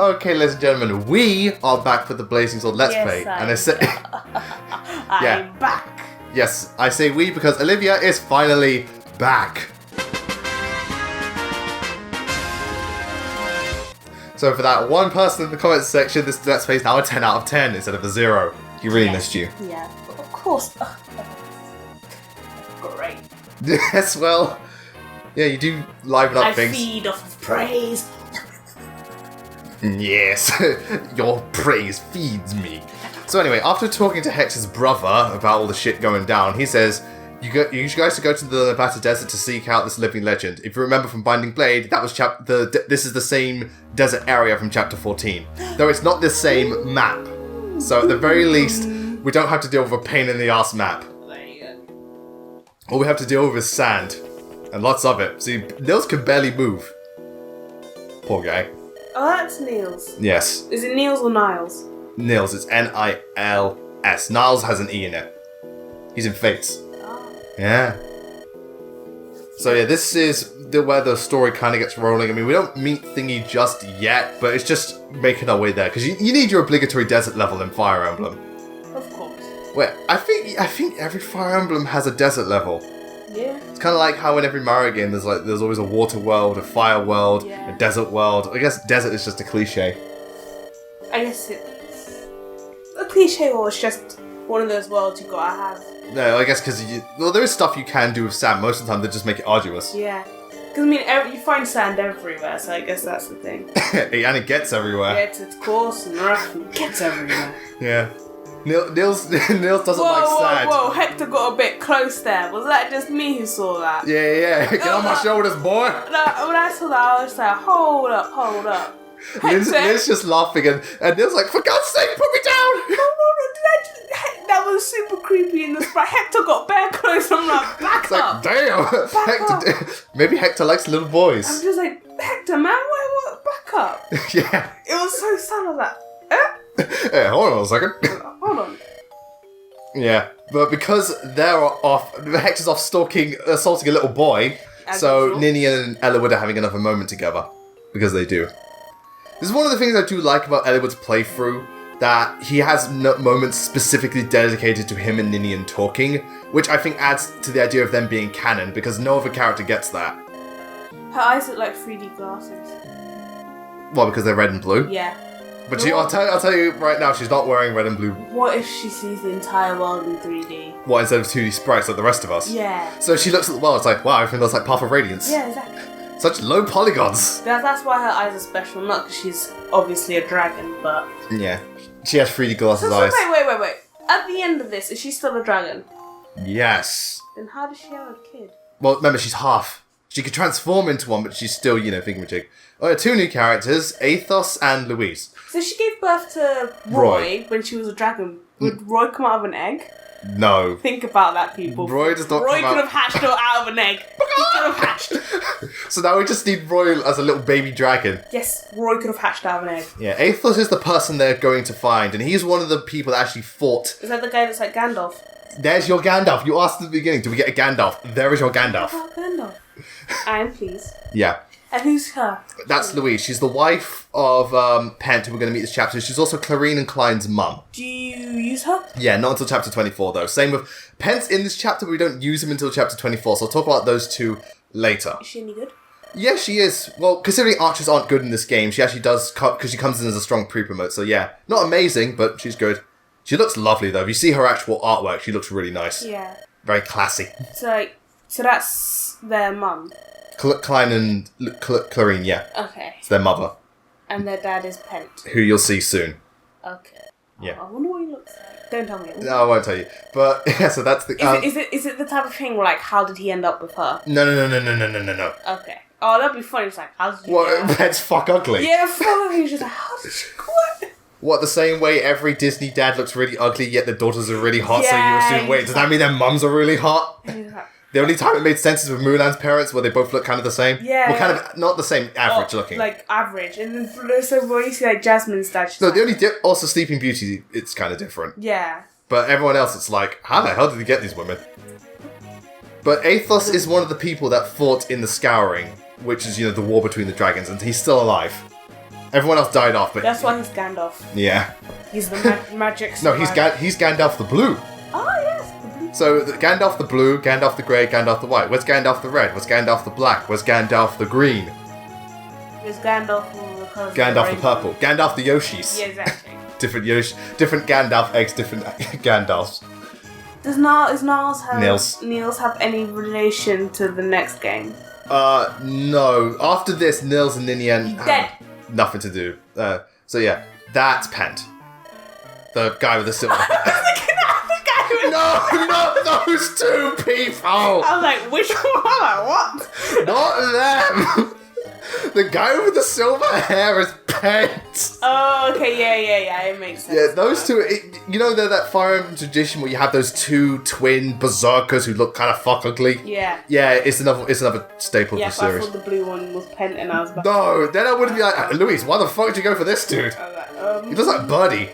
Okay, ladies and gentlemen, we are back for the Blazing Sword Let's Play. And I say... I'm back. Yes, I say we because Olivia is finally back. So for that one person in the comments section, this Let's Play is now a 10 out of 10 instead of a 0. He really missed you. Yeah, of course. Great. Yes, well... Yeah, you do liven up things. I feed off of praise. Yes, your praise feeds me. So anyway, after talking to Hector's brother about all the shit going down, he says, you guys should go to the Nevada desert to seek out this living legend. If you remember from Binding Blade, that was this is the same desert area from chapter 14. Though it's not the same map. So at the very least, we don't have to deal with a pain in the ass map. There you go. All we have to deal with is sand. And lots of it. See, Nils can barely move. Poor guy. Oh, that's Niels. Yes. Is it Niels or Niles? Nils, it's N-I-L-S. Niles has an E in it. He's in Fates. Oh. Yeah. So yeah, this is where the story kind of gets rolling. I mean, we don't meet Thingy just yet, but it's just making our way there. Because you need your obligatory desert level in Fire Emblem. Of course. Wait, I think every Fire Emblem has a desert level. Yeah. It's kind of like how in every Mario game there's always a water world, a fire world, a desert world. I guess desert is just a cliche. I guess it's a cliche, or it's just one of those worlds you gotta have. No, I guess because there is stuff you can do with sand. Most of the time, they just make it arduous. Yeah. Because, I mean, you find sand everywhere, so I guess that's the thing. And it gets everywhere. Yeah, it's coarse and rough and gets everywhere. Yeah. Nils doesn't like sand. Whoa, Hector got a bit close there. Was that just me who saw that? Yeah. Get on my shoulders, boy. No, when I saw that, I was like, hold up. Nils just laughing, and Nils like, for God's sake, put me down! No, that was super creepy in the sprite. Hector got bare close. I'm like, back up. Like, damn. Maybe Hector likes little boys. I'm just like, Hector, man, what? Back up. Yeah. It was so sad. I was like, Hey, hold on a second. Hold on. Yeah, but because Hector's off assaulting a little boy, so usual. Ninian and Eliwood are having another moment together. Because they do. This is one of the things I do like about Eliwood's playthrough, that he has moments specifically dedicated to him and Ninian talking, which I think adds to the idea of them being canon, because no other character gets that. Her eyes look like 3D glasses. Well, because they're red and blue? Yeah. But I'll tell you right now, she's not wearing red and blue. What if she sees the entire world in 3D? What, instead of 2D sprites like the rest of us? Yeah. So she looks at the world, it's like, wow, everything looks like Path of Radiance. Yeah, exactly. Such low polygons. That's why her eyes are special, not because she's obviously a dragon, but... Yeah. She has 3D glasses eyes. Wait. At the end of this, is she still a dragon? Yes. Then how does she have a kid? Well, remember, she's half. She could transform into one, but she's still, thingamajig. Oh, two new characters, Athos and Louise. So she gave birth to Roy when she was a dragon. Would Roy come out of an egg? No. Think about that, people. Roy does not Roy come could have hatched her out of an egg. He could have hatched. So now we just need Roy as a little baby dragon. Yes, Roy could have hatched out of an egg. Yeah, Athos is the person they're going to find, and he's one of the people that actually fought. Is that the guy that's like Gandalf? There's your Gandalf. You asked at the beginning, do we get a Gandalf? There is your Gandalf. Oh, Gandalf. I am pleased. Yeah. And who's her? That's Louise. She's the wife of Pent, who we're going to meet this chapter. She's also Clarine and Klein's mum. Do you use her? Yeah, not until chapter 24, though. Same with Pent's in this chapter, but we don't use him until chapter 24, so I'll talk about those two later. Is she any good? Yeah, she is. Well, considering archers aren't good in this game, she actually does, because she comes in as a strong pre-promote, so yeah. Not amazing, but she's good. She looks lovely, though. If you see her actual artwork, she looks really nice. Yeah. Very classy. So that's their mum? Klein and Clarine, yeah. Okay. It's their mother. And their dad is Pent. Who you'll see soon. Okay. Yeah. I wonder what he looks like. Don't tell me. No, I won't tell you. But, yeah, so that's the... Is it the type of thing where, like, how did he end up with her? No. Okay. Oh, that'd be funny. It's like, how did you What? Pet's fuck ugly. Yeah, fuck ugly. He's just like, how did she... What? What, the same way every Disney dad looks really ugly, yet their daughters are really hot, so you Yeah, assume, wait, does that mean their mums are really hot? And he's like, The only time it made sense is with Mulan's parents, where they both look kind of the same. Yeah. Well, kind of, not the same, average looking. Like, average. And then, so when you see, like, Jasmine's dad, she's No, like, the only also Sleeping Beauty, it's kind of different. yeah. But everyone else, it's like, how the hell did they get these women? But Athos is one of the people that fought in the Scouring, which is, the war between the dragons, and he's still alive. Everyone else died off, but... That's why he's Gandalf. Yeah. He's the magic No, he's Gandalf the Blue. Oh, yes, the blue. So, Gandalf the Blue, Gandalf the Grey, Gandalf the White. Where's Gandalf the Red? Where's Gandalf the Black? Where's Gandalf the Green? There's Gandalf all the colours. Gandalf the Purple. Gandalf the Yoshis. Yeah, exactly. Different Gandalf eggs, different Gandalfs. Does Niels have any relation to the next game? No. After this, Nils and Ninian Dead. have nothing to do. So yeah, that's Pent. The guy with the silver hair. No, not those two people! I was like, which one? What? Not them! The guy with the silver hair is Pent! Oh, okay, yeah, it makes sense. Yeah, those two, you know, they're that Fire Emblem tradition where you have those two twin berserkers who look kind of fuck ugly? Yeah. Yeah, it's another staple of the I series. thought the blue one was Pent and I was like... No, then I wouldn't be like, Luis, why the fuck did you go for this dude? I was like, He looks like Birdie.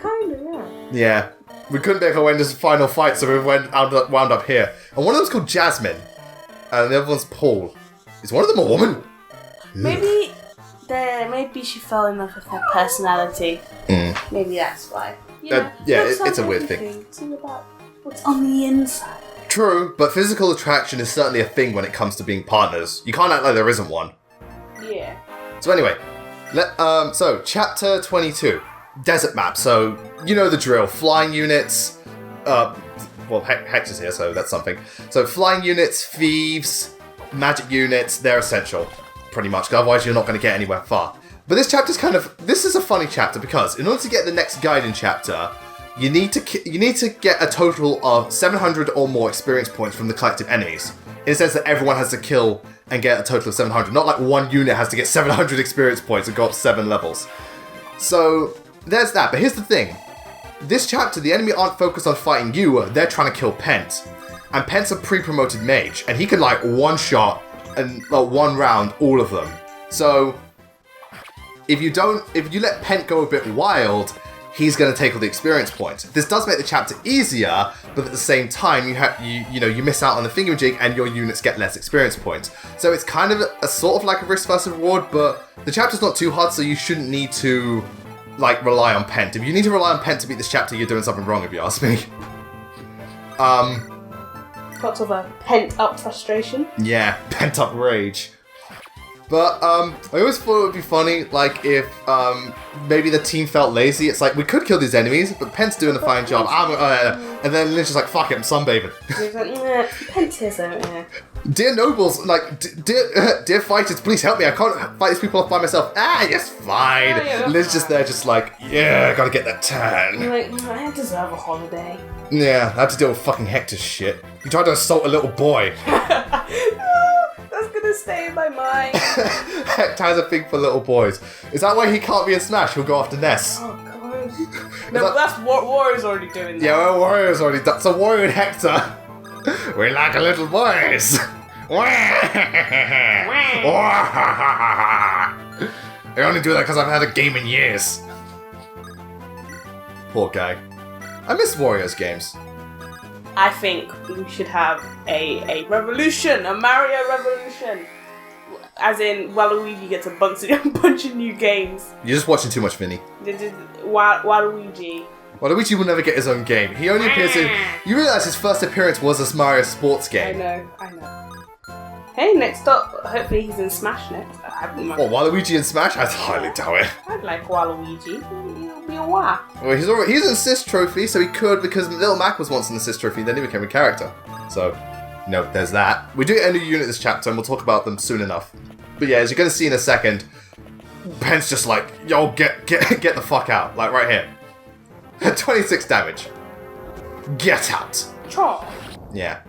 Kinda, yeah. Yeah. We couldn't make our way into this final fight, so we wound up here. And one of them's called Jasmine, and the other one's Paul. Is one of them a woman? Maybe she fell in love with her personality. Maybe that's why. Yeah, it's a weird thing. It's all about what's on the inside. True, but physical attraction is certainly a thing when it comes to being partners. You can't act like there isn't one. Yeah. So anyway, so chapter 22. Desert map, so you know the drill. Flying units, well, Hector's here, so that's something. So flying units, thieves, magic units, they're essential, pretty much, otherwise you're not going to get anywhere far. But this chapter's this is a funny chapter, because in order to get the next guiding chapter, you need to get a total of 700 or more experience points from the collective enemies. In the sense that everyone has to kill and get a total of 700, not like one unit has to get 700 experience points and go up 7 levels. So... there's that, but here's the thing. This chapter, the enemy aren't focused on fighting you, they're trying to kill Pent. And Pent's a pre-promoted mage, and he can like one-shot and one round all of them. So, if you let Pent go a bit wild, he's going to take all the experience points. This does make the chapter easier, but at the same time, you miss out on the thingamajig and your units get less experience points. So it's kind of a sort of like a risk versus reward, but the chapter's not too hard, so you shouldn't need to like rely on Pent. If you need to rely on Pent to beat this chapter, you're doing something wrong, if you ask me. Lots of a pent-up frustration. Yeah, pent-up rage. But I always thought it would be funny, like, if maybe the team felt lazy. It's like, we could kill these enemies, but Pent's doing a fine job. And then Lynch is like, fuck it, I'm sunbathing. He's like, Pent here, so yeah. Dear nobles, like, dear fighters, please help me. I can't fight these people off by myself. It's fine. Oh, yeah, Lynch just there, just like, yeah, I gotta get that tan. You're like, I deserve a holiday. Yeah, I have to deal with fucking Hector's shit. He tried to assault a little boy. That's gonna stay in my mind. Hector has a thing for little boys. Is that why he can't be in Smash? He'll go after Ness. Oh god. No, that's what Warrior's already doing that. Yeah, well, Warrior's already done. So Warrior and Hector, we like a little boys. I only do that because I've had a game in years. Poor guy. I miss Warrior's games. I think we should have a revolution, a Mario revolution. As in, Waluigi gets a bunch of new games. You're just watching too much, Vinny. Waluigi. Waluigi will never get his own game. He only appears in... You realise his first appearance was a Mario sports game. I know. Hey, next up, hopefully he's in Smash next. What, Waluigi in Smash? I highly doubt it. I'd like Waluigi. He'll be a wah. Well, he's an assist trophy, so he could, because Little Mac was once an assist trophy, then he became a character. So, there's that. We do get a new unit this chapter, and we'll talk about them soon enough. But yeah, as you're going to see in a second, Pent's just like, yo, get the fuck out. Like, right here. 26 damage. Get out. Char. Yeah.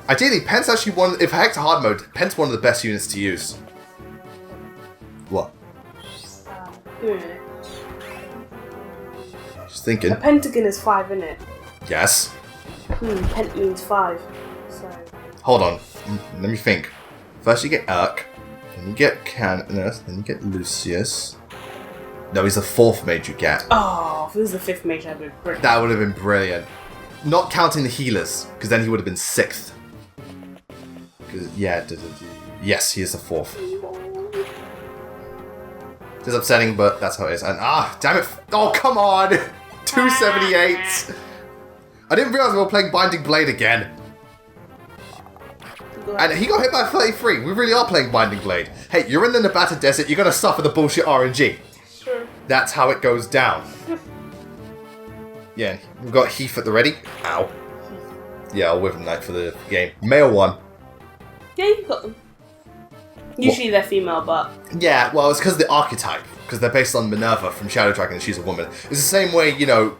Ideally, Pent's actually one... If Hector hard mode, Pent's one of the best units to use. What? Just thinking. A pentagon is 5, isn't it? Yes. Pent means 5. So. Hold on. Let me think. First you get Urk, then you get Canus, then you get Lucius. No, he's the 4th mage you get. Oh, if it was the 5th mage, that'd be brilliant. That would have been brilliant. Not counting the healers, because then he would have been 6th. Yeah, yes, he is the 4th. It's upsetting, but that's how it is. And damn it! Oh, come on! 278. I didn't realize we were playing Binding Blade again. And he got hit by 33. We really are playing Binding Blade. Hey, you're in the Nevada desert. You're gonna suffer the bullshit RNG. Sure. That's how it goes down. Yeah, we've got Heath at the ready. Ow. Yeah, I'll whip him Knight for the game. Male one. Yeah, you've got them. Usually they're female, but... Yeah, well, it's because of the archetype. Because they're based on Minerva from Shadow Dragon and she's a woman. It's the same way, you know,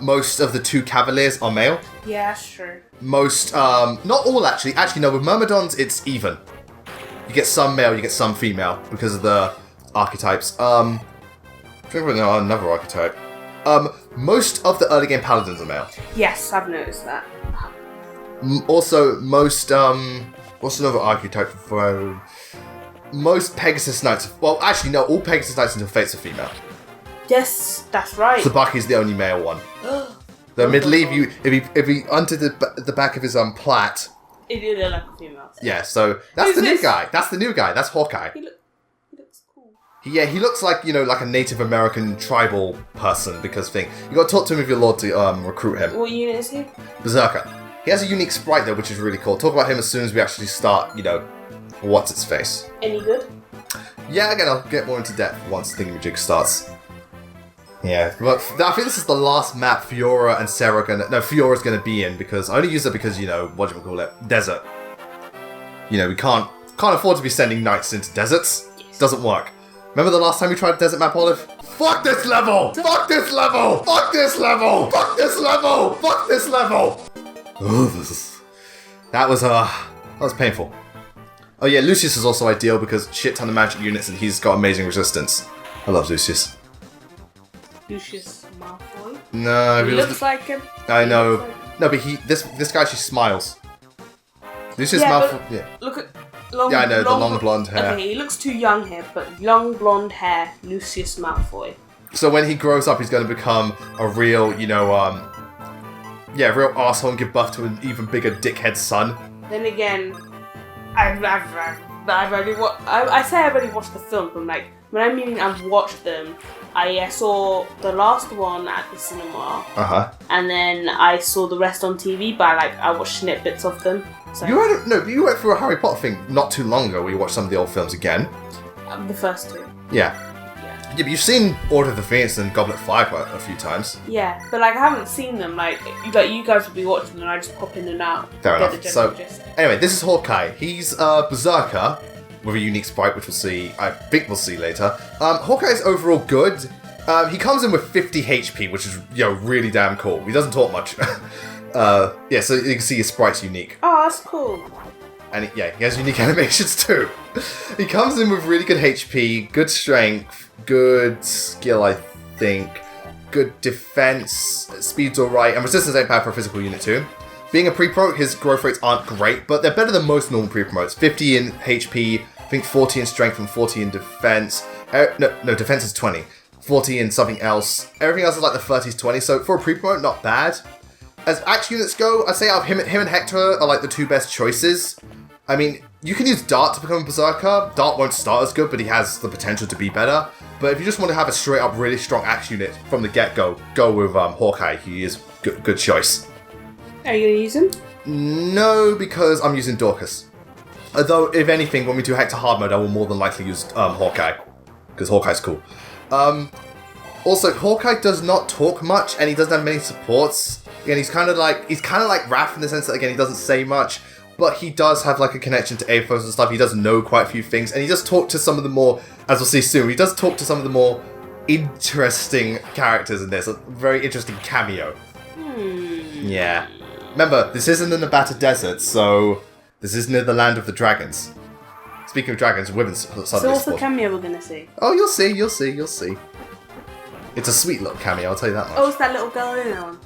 most of the 2 Cavaliers are male. Yeah, that's true. Most, not all actually. Actually, no, with Myrmidons, it's even. You get some male, you get some female because of the archetypes. I think we're on another archetype. Most of the early game Paladins are male. Yes, I've noticed that. Also, most, what's another archetype for... Most Pegasus Knights... Well, actually, no, all Pegasus Knights until Fates are female. Yes, that's right. Sabaki's the only male one. The mid-leave, if he onto the back of his plat... It did look like a female. Yeah, so that's the new guy. That's the new guy. That's Hawkeye. He looks cool. Yeah, he looks like, you know, like a Native American tribal person because thing. You got to talk to him if you're allowed to recruit him. What unit is he? Berserker. He has a unique sprite though, which is really cool. Talk about him as soon as we actually start, you know, what's its face. Any good? Yeah, again, I'll get more into depth once Thingamajig starts. Yeah, but I think this is the last map Fiora and Sarah Fiora's gonna be in because I only use it because, you know, desert. You know, we can't afford to be sending knights into deserts. Yes. Doesn't work. Remember the last time we tried desert map, Olive? Fuck this level! Fuck this level! Fuck this level! Fuck this level! Fuck this level! That was painful. Oh yeah, Lucius is also ideal because shit ton of magic units and he's got amazing resistance. I love Lucius. Lucius Malfoy? No, he looks like him. I know. No, but this guy actually smiles. Lucius Malfoy. Yeah. Look at long. Yeah, I know the long blonde hair. Okay, he looks too young here, but long blonde hair, Lucius Malfoy. So when he grows up, he's going to become a real, you know, real arsehole and give birth to an even bigger dickhead son. Then again, I say I already watched the film, but like when I mean I've watched them, I saw the last one at the cinema. And then I saw the rest on TV, but I watched snippets of them. So you went through a Harry Potter thing not too long ago where you watched some of the old films again. The first 2. Yeah. Yeah, but you've seen Order of the Phoenix and Goblet of Fire quite a few times. Yeah, but I haven't seen them. Like you guys would be watching them, and I just pop in and out. Fair enough. So anyway, this is Hawkeye. He's a berserker with a unique sprite, which I think we'll see later. Hawkeye's overall good. He comes in with 50 HP, which is really damn cool. He doesn't talk much. So you can see his sprite's unique. Oh, that's cool. And he has unique animations too. He comes in with really good HP, good strength, good skill, I think, good defense, speed's alright, and resistance ain't bad for a physical unit too. Being a pre-pro, his growth rates aren't great, but they're better than most normal pre-promotes. 50 in HP, I think 40 in strength and 40 in defense. No, defense is 20. 40 in something else. Everything else is like the 30s, 20s, so for a pre-promote, not bad. As axe units go, I'd say out of him and Hector are like the 2 best choices. I mean, you can use Dart to become a Berserker. Dart won't start as good, but he has the potential to be better. But if you just want to have a straight up really strong axe unit from the get-go, go with Hawkeye. He is good choice. Are you going to use him? No, because I'm using Dorcas. Although, if anything, when we do Hector hard mode, I will more than likely use Hawkeye. Because Hawkeye's cool. Also, Hawkeye does not talk much, and he doesn't have many supports. Again, he's kind of like Raph in the sense that, again, he doesn't say much. But he does have like a connection to Aphos and stuff. He does know quite a few things. And he does talk to some of the more, as we'll see soon, he does talk to some of the more interesting characters in this. A very interesting cameo. Yeah. Remember, this isn't in the Nevada desert, so this is near the land of the dragons. Speaking of dragons, women suddenly So what's the cameo we're going to see? Oh, you'll see. It's a sweet little cameo, I'll tell you that much. Oh, it's that little girl in that one.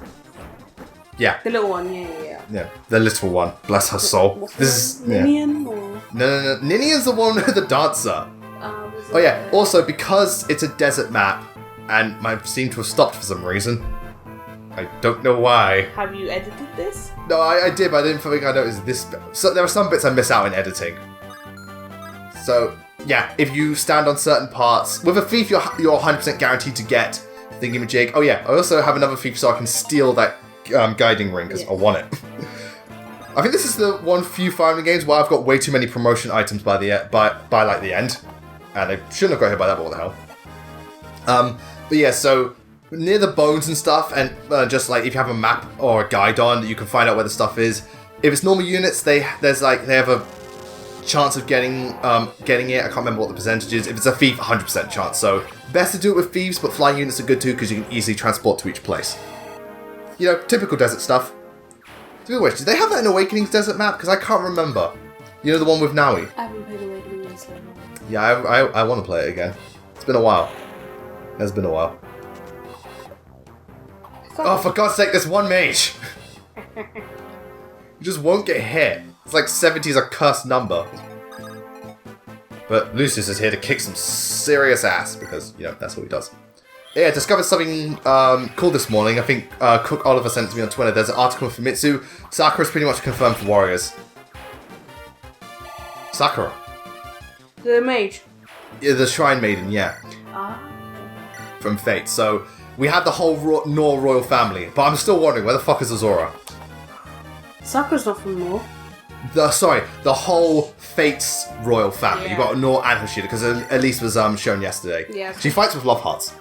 Yeah. The little one, yeah. Yeah, the little one. Bless her soul. This is Ninian or? No. Ninian's the one with the dancer. Oh yeah. Also, because it's a desert map, and I seem to have stopped for some reason. I don't know why. Have you edited this? No, I did, but I didn't think I noticed this. So there are some bits I miss out in editing. So yeah, if you stand on certain parts, with a thief, you're 100% guaranteed to get thingamajig. Oh yeah, I also have another thief so I can steal that guiding ring because I want it. I think this is the one few Fire Emblem games where I've got way too many promotion items by the like the end, and I shouldn't have got hit by that. But what the hell? But yeah, so near the bones and stuff, and just like if you have a map or a guide on, you can find out where the stuff is. If it's normal units, they have a chance of getting it. I can't remember what the percentage is. If it's a thief, 100% chance. So best to do it with thieves, but flying units are good too because you can easily transport to each place. You know, typical desert stuff. Speaking of which, did they have that in Awakening's desert map? Because I can't remember. You know, the one with Naui? I haven't played Awakening in so long. Yeah, I want to play it again. It's been a while. It has been a while. Oh, for God's sake, there's one mage! You just won't get hit. It's like 70 is a cursed number. But Lucius is here to kick some serious ass because, you know, that's what he does. Yeah, discovered something cool this morning. I think Cook Oliver sent it to me on Twitter. There's an article from Famitsu. Sakura's pretty much confirmed for Warriors. Sakura. The mage? Yeah, the Shrine Maiden, yeah. From Fate. So, we had the whole Nor royal family. But I'm still wondering, where the fuck is Azora? Sakura's not from Nor. The whole Fate's royal family. Yeah. You've got Nor and Hoshida, because Elise was shown yesterday. Yeah. She fights with love hearts.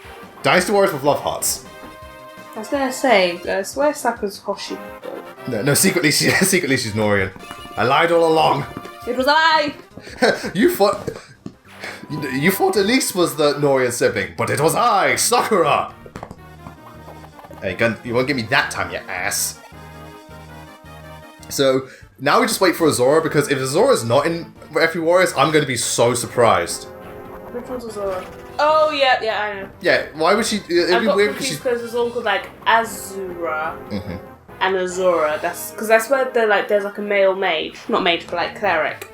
Dynasty Warriors with love hearts. I was gonna say, I swear Sakura's Hoshi. No, secretly she's Norian. I lied all along. It was I! You thought Elise was the Norian sibling, but it was I, Sakura! Hey, you won't get me that time, you ass. So, now we just wait for Azora, because if Azora's not in FE Warriors, I'm going to be so surprised. Which one's Azora? Oh, yeah, I know. Yeah, why would she... It'd be weird because she's... because there's one called, like, Azura and Azora. Because that's where there's, like, a male mage. Not mage, but, like, cleric.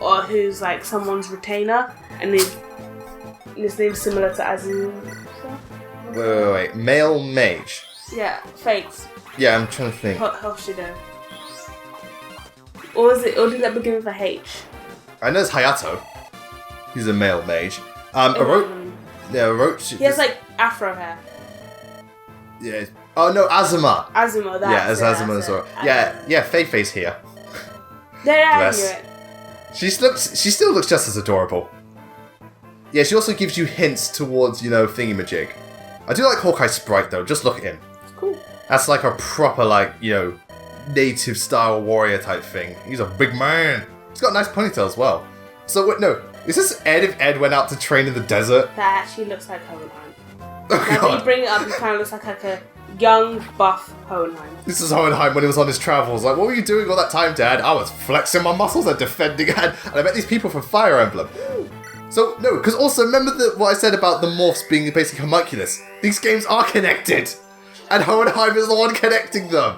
Or who's, like, someone's retainer. And his name's similar to Azura. Wait. Male mage? Yeah, Fates. Yeah, I'm trying to think. Hoshida. Or did that begin with a H? I know it's Hayato. He's a male mage. Orochi. He has like afro hair. Yeah. Oh no, Azuma. Azuma, that's yeah, it's Azuma as well. Yeah, Fei-Fei's here. Yeah, I knew it. She still looks just as adorable. Yeah, she also gives you hints towards, thingamajig. I do like Hawkeye's sprite though, just look at him. It's cool. That's like a proper, native style warrior type thing. He's a big man. He's got a nice ponytail as well. So, wait, no. Is this Ed if Ed went out to train in the desert? That actually looks like Hohenheim. Oh, now God. that you bring it up, it kind of looks like a young, buff Hohenheim. This is Hohenheim when he was on his travels. Like, what were you doing all that time, Dad? I was flexing my muscles and defending it. And I met these people from Fire Emblem. So, no, because also, remember what I said about the morphs being basically homunculus? These games are connected. And Hohenheim is the one connecting them.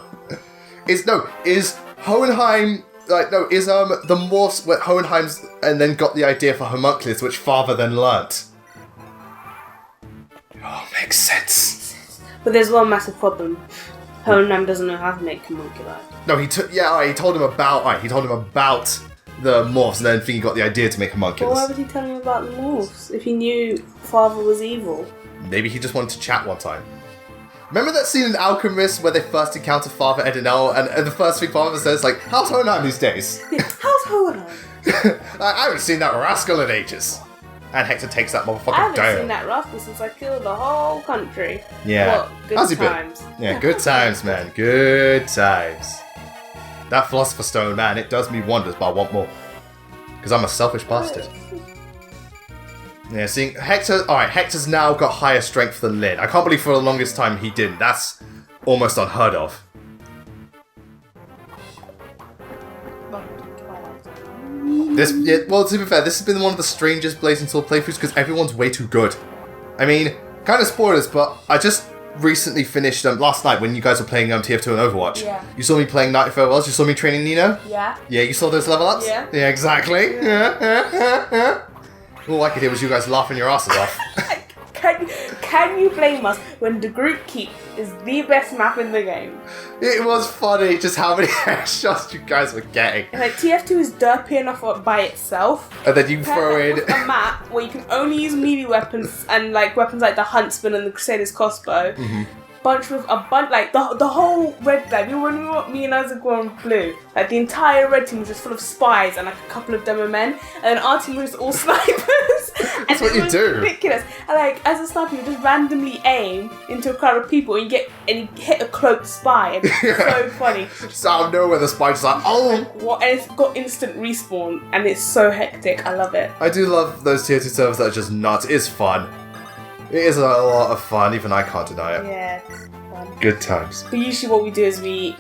Is Hohenheim... is the morphs where Hohenheim's and then got the idea for homunculus, which father then learnt. It all makes sense. But there's one massive problem. Hohenheim doesn't know how to make homunculi. No, he told him about the morphs, and then Thingy got the idea to make homunculus. Well, why would he tell him about the morphs if he knew father was evil? Maybe he just wanted to chat one time. Remember that scene in Alchemist where they first encounter Father Edinel, and the first thing Father says, how's Hohenheim these days? How's Hohenheim? I haven't seen that rascal in ages. And Hector takes that motherfucker down. I haven't seen that rascal since I killed the whole country. Yeah. Good How's he times. been? Yeah, good times, man. Good times. That Philosopher's Stone, man, it does me wonders, but I want more. Because I'm a selfish bastard. Yeah, seeing Hector... Alright, Hector's now got higher strength than Lyn. I can't believe for the longest time he didn't. That's almost unheard of. Well, to be fair, this has been one of the strangest Blazing Sword playthroughs because everyone's way too good. I mean, kind of spoilers, but I just recently finished last night when you guys were playing TF2 and Overwatch. Yeah. You saw me playing Night of Farewells, you saw me training Nino? Yeah. Yeah, you saw those level ups? Yeah. Yeah, exactly. Yeah. All I could hear was you guys laughing your asses off. Can you blame us when the group keep is the best map in the game? It was funny just how many headshots you guys were getting. And like TF2 is derpy enough by itself. And then you throw in a map where you can only use melee weapons and like weapons like the Huntsman and the Crusader's crossbow. Bunch like the whole red, like me and Isaac were on blue, like the entire red team was just full of spies and like a couple of demo men, and then our team was just all snipers. That's what you do. Ridiculous. And like as a sniper, you just randomly aim into a crowd of people and you hit a cloaked spy, and it's so funny. Just out of nowhere, the spy's just like, oh. And it's got instant respawn, and it's so hectic. I love it. I do love those tier 2 servers that are just nuts. It's fun. It is a lot of fun, even I can't deny it. Yeah, it's fun. Good times. But usually what we do is we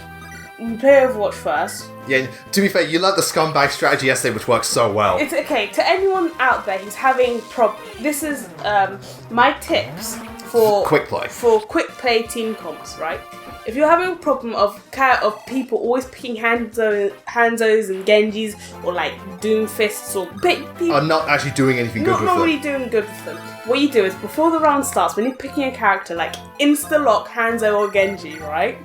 play Overwatch first. Yeah, to be fair, you learned the scumbag strategy yesterday, which works so well. It's okay. To anyone out there who's having this is my tips for quick play. For quick play team comps, right? If you're having a problem of people always picking Hanzos and Genjis or like Doomfists or people are not actually doing anything good with them. Not really doing good with them. What you do is before the round starts, when you're picking a character, like insta-lock Hanzo or Genji, right?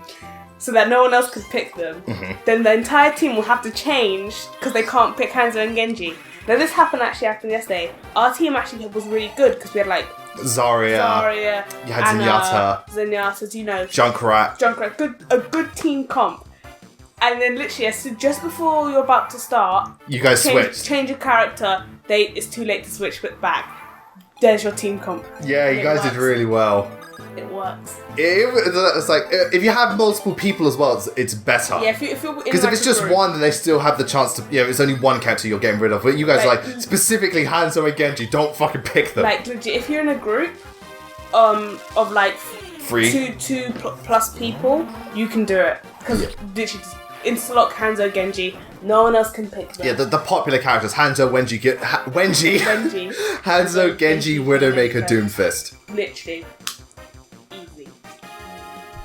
So that no one else can pick them. Then the entire team will have to change because they can't pick Hanzo and Genji. Now this happened yesterday. Our team actually was really good because we had like Zarya, you had Zenyatta, Junkrat. A good team comp. And then literally, so just before you're about to start, you guys change your character. It's too late to switch it back. There's your team comp. Yeah, you guys did really well. It works. It's like if you have multiple people as well, it's better. Yeah, because if it's just one, then they still have the chance to. It's only one character you're getting rid of. But you guys specifically Hanzo and Genji, don't fucking pick them. Like legit, if you're in a group of like 3 two plus people, you can do it because literally just insta-lock Hanzo, Genji. No one else can pick them. Yeah, the popular characters: Hanzo, Wenji, Hanzo, Genji, Widowmaker, Doomfist. Literally.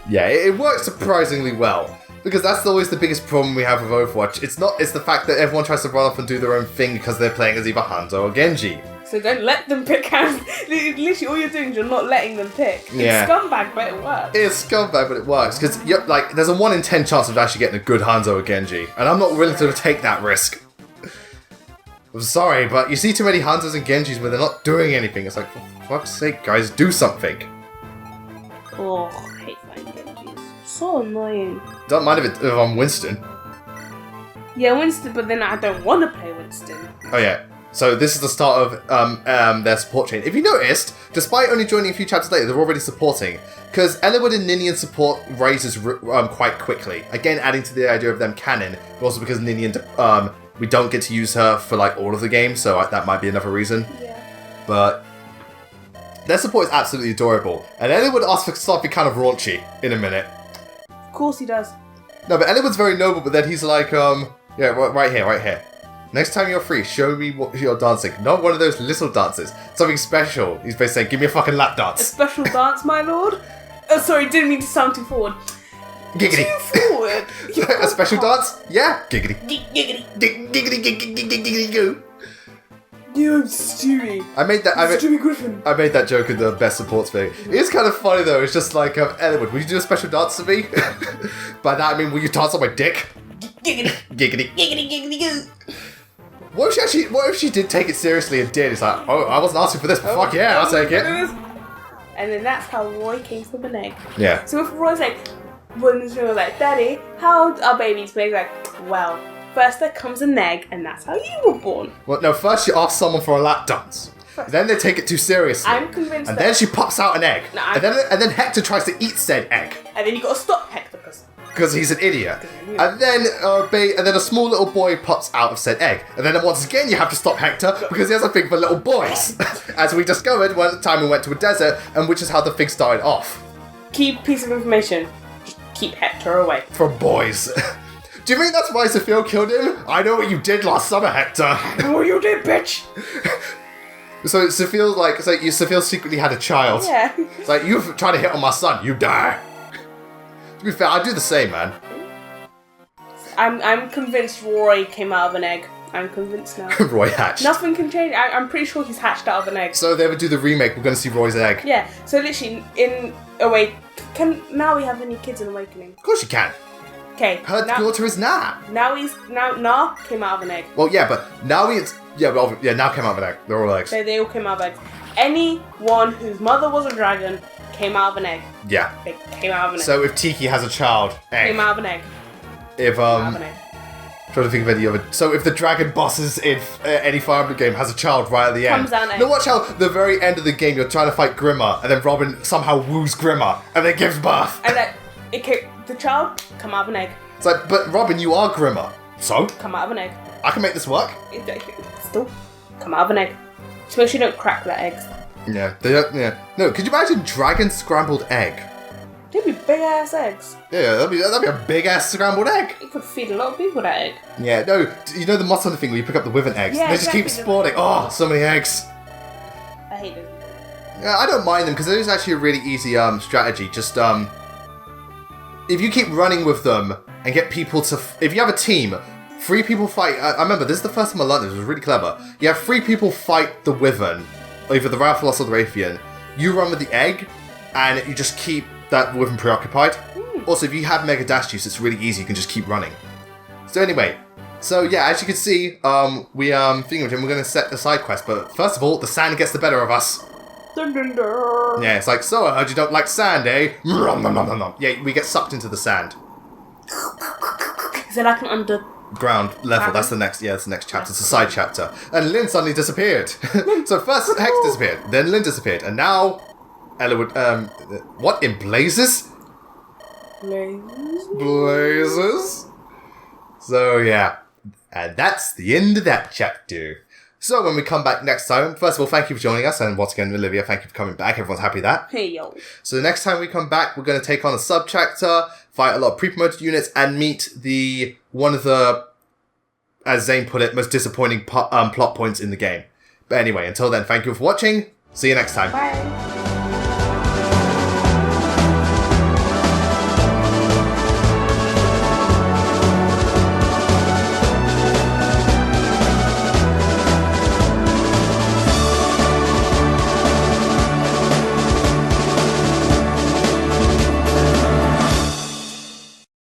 Yeah, it works surprisingly well. Because that's always the biggest problem we have with Overwatch. It's the fact that everyone tries to run off and do their own thing because they're playing as either Hanzo or Genji. So don't let them pick Hanzo. Literally all you're doing is you're not letting them pick. Yeah. It's scumbag, but it works. It's scumbag, but it works. Because there's a 1 in 10 chance of actually getting a good Hanzo or Genji. And I'm not willing to take that risk. I'm sorry, but you see too many Hanzos and Genjis where they're not doing anything. It's like, for fuck's sake, guys, do something. Oh, I hate fighting Genjis. So annoying. Don't mind if I'm Winston. Yeah, Winston, but then I don't want to play Winston. Oh yeah. So this is the start of their support chain. If you noticed, despite only joining a few chapters later, they're already supporting. Because Eliwood and Ninian support raises quite quickly. Again, adding to the idea of them canon, but also because Ninian, we don't get to use her for like all of the game, so that might be another reason. Yeah. But their support is absolutely adorable. And Eliwood asks for something kind of raunchy in a minute. Of course he does. No, but Eliwood's very noble, but then he's like, yeah, right here. Next time you're free, show me what you're dancing. Not one of those little dances. Something special. He's basically saying, give me a fucking lap dance. A special dance, my lord? Oh, sorry, didn't mean to sound too forward. Giggity. Too forward? A special dance? Yeah. Giggity. Giggity. Giggity. Go. Yeah, I'm Stewie. Stewie Griffin. I made that joke in the best supports thing. It is kind of funny though. It's just like, Eliwood, will you do a special dance to me? By that I mean, will you dance on my dick? Giggity. Giggity. Giggity, giggity, goo. What if she did take it seriously and did? It's like, oh, I wasn't asking for this, but fuck yeah, I'll take it. And then that's how Roy came from an egg. Yeah. So if Roy's like, when was like, Daddy, how old are babies? Baby's like, well, first there comes an egg, and that's how you were born. Well, no, first you ask someone for a lap dance. Then they take it too seriously. I'm convinced. And then she pops out an egg. No, and then Hector tries to eat said egg. And then you gotta stop Hector because he's an idiot. And then a small little boy pops out of said egg. And then once again you have to stop Hector because he has a thing for little boys. As we discovered one time we went to a desert, and which is how the thing started off. Key piece of information. Just keep Hector away. From boys. Do you think that's why Sophia killed him? I know what you did last summer, Hector. I know what you did, bitch. So Sophia secretly had a child. Yeah. It's like, you trying to hit on my son, you die. To be fair, I'd do the same, man. I'm convinced Roy came out of an egg. I'm convinced now. Roy hatched. Nothing can change. I'm pretty sure he's hatched out of an egg. So if they ever do the remake, we're going to see Roy's egg. Yeah. So literally, in can now we have any kids in Awakening? Of course you can. Okay. Her daughter is Nah. Now came out of an egg. Well, yeah, but now now came out of an egg. They're all eggs. They all came out of eggs. Anyone whose mother was a dragon came out of an egg. Yeah. They came out of an egg. So if Tiki has a child, egg. Came out of an egg. If Came out of an egg. trying to think of any other. So if the dragon bosses in any Fire Emblem game has a child right at the end. Comes out an egg. Now watch how the very end of the game you're trying to fight Grimmer, and then Robin somehow woos Grimmer, and then gives birth. And then the child come out of an egg. It's like, but Robin, you are Grimmer. So? Come out of an egg. I can make this work. Still, come out of an egg. Just make sure you don't crack that egg. Yeah, they don't. Yeah, no. Could you imagine dragon scrambled egg? They'd be big ass eggs. Yeah, that'd be a big ass scrambled egg. You could feed a lot of people that egg. Yeah, no. You know the Mossman thing where you pick up the Wyvern eggs? Yeah, they just keep spawning. Oh, so many eggs. I hate them. Yeah, I don't mind them because it is actually a really easy strategy. Just if you keep running with them and get people to, if you have a team. 3 people fight. I remember this is the first time I learned this. It was really clever. You have 3 people fight the Wyvern, either the Rathalos or the Raytheon. You run with the egg, and you just keep that Wyvern preoccupied. Also, if you have Mega Dash Juice, it's really easy. You can just keep running. So anyway, yeah, as you can see, we thinking of him. We're going to set the side quest, but first of all, the sand gets the better of us. Dun, dun, dun. Yeah, it's like, so I heard you don't like sand, eh? Yeah, we get sucked into the sand. Is it like an underground level? That's the next. Yeah, that's the next chapter. It's a side chapter. And Lynn suddenly disappeared. So first Hex disappeared, then Lynn disappeared, and now Eliwood. What in blazes? Blazes. So yeah, and that's the end of that chapter. So when we come back next time, first of all, thank you for joining us, and once again, Olivia, thank you for coming back. Everyone's happy with that. Hey yo. So the next time we come back, we're going to take on a sub-chapter, fight a lot of pre-promoted units, and meet one of the, as Zane put it, most disappointing plot points in the game. But anyway, until then, thank you for watching. See you next time. Bye.